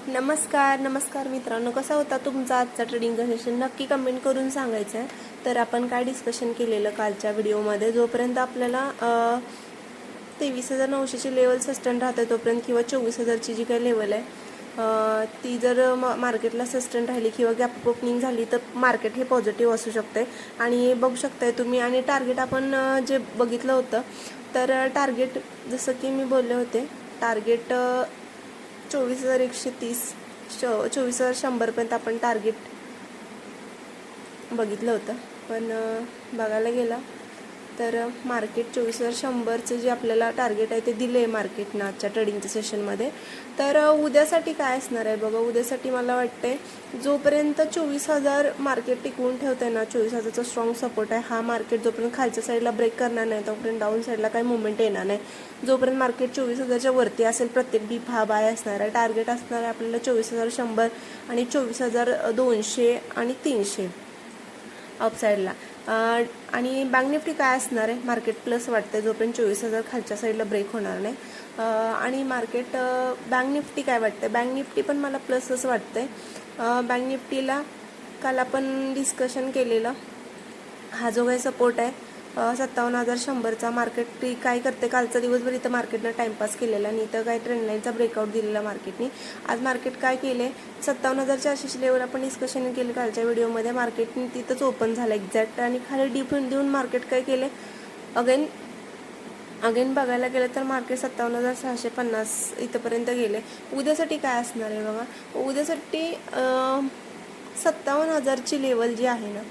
नमस्कार मित्रांनो, कसा होता तुमचा आजचा ट्रेडिंग सेशन नक्की कमेंट करून सांगायचं आहे. तर आपण काय डिस्कशन केलेलं कालच्या व्हिडिओमध्ये, जोपर्यंत आपल्याला 23,900ची लेवल सस्टेन राहते तोपर्यंत किंवा 24,000ची जी काही लेवल आहे ती जर मार्केटला सस्टेन राहिली किंवा गॅप ओपनिंग झाली तर मार्केट हे पॉझिटिव्ह असू शकते. आणि बघू शकताय तुम्ही. आणि टार्गेट आपण जे बघितलं होतं तर टार्गेट जसं की मी बोलले होते, टार्गेट 24,130 24,100पर्यंत आपण टार्गेट बघितलं होतं. पण बघायला गेलं तर मार्केट 24,100चं जे आपल्याला टार्गेट आहे ते दिलं आहे मार्केटनं आजच्या ट्रेडिंगच्या सेशनमध्ये. तर उद्यासाठी काय असणार आहे बघा. उद्यासाठी मला वाटते जोपर्यंत 24,000 मार्केट टिकवून ठेवतं आहे ना, 24,000चा स्ट्रॉंग सपोर्ट आहे. हा मार्केट जोपर्यंत खालच्या साईडला ब्रेक करणार नाही तोपर्यंत डाऊन साईडला काही मुवमेंट येणार नाही. जोपर्यंत मार्केट 24,000च्या वरती असेल प्रत्येक डीप हा बाय असणार आहे. टार्गेट असणार आहे आपल्याला 24,100 आणि 24,200 आणि 300 अपसाईडला. आणि बँक निफ्टी काय असणार आहे, मार्केट प्लस वाटतं जोपर्यंत 24,000 खालच्या साईडला ब्रेक होणार नाही. आणि मार्केट बँक निफ्टी काय वाटतं, बँक निफ्टी पण मला प्लसच वाटतंय. बँक निफ्टीला काल आपण डिस्कशन केलेलं, हा जो काही सपोर्ट आहे 57,100चा, मार्केट काय करते कालचा दिवसभर इथं मार्केटनं टाइमपास केलेला आणि इथं काय ट्रेंडलाईनचा ब्रेकआउट दिलेला मार्केटने. आज मार्केट काय केले, 57,400ची लेवल आपण डिस्कशन केली कालच्या व्हिडिओमध्ये. मार्केटने तिथंच ओपन झालं एक्झॅक्ट आणि खाली डिफेंड देऊन मार्केट काय केले, अगेन बघायला गेलं तर मार्केट 57,650 इथंपर्यंत गेले. उद्यासाठी काय असणार आहे बघा. उद्यासाठी 57,000ची लेवल जी आहे ना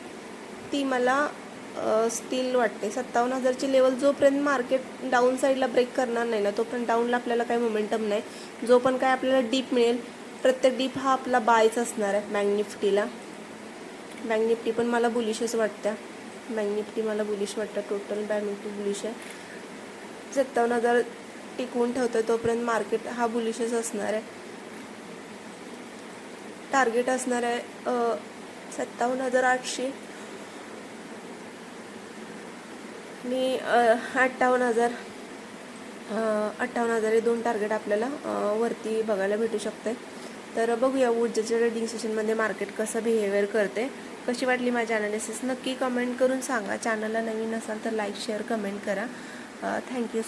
ती मला स्टील वाटते. 57,000ची लेवल जोपर्यंत मार्केट डाऊन साईडला ब्रेक करणार नाही ना तोपर्यंत डाऊनला आपल्याला काही मोमेंटम नाही. जो पण काय आपल्याला डीप मिळेल, प्रत्येक डीप हा आपला बायच असणार आहे बँक निफ्टीला. बँक निफ्टी पण मला बुलिशच वाटतं. बँक निफ्टी मला बुलिश वाटतं. टोटल बँक निफ्टी बुलिश आहे. 57,000 टिकवून ठेवतोय तोपर्यंत मार्केट हा बुलिशच असणार आहे. टार्गेट असणार आहे 57,800 आणि 58,000 हे दोन टार्गेट आपल्याला वरती बघायला भेटू शकते. तर बघूया उद्याच्या ट्रेडिंग सेशनमध्ये मार्केट कसं बिहेवियर करते. कशी वाटली माझी ॲनालिसिस नक्की कमेंट करून सांगा. चॅनलला नवीन असाल तर लाईक शेअर कमेंट करा. थँक्यू.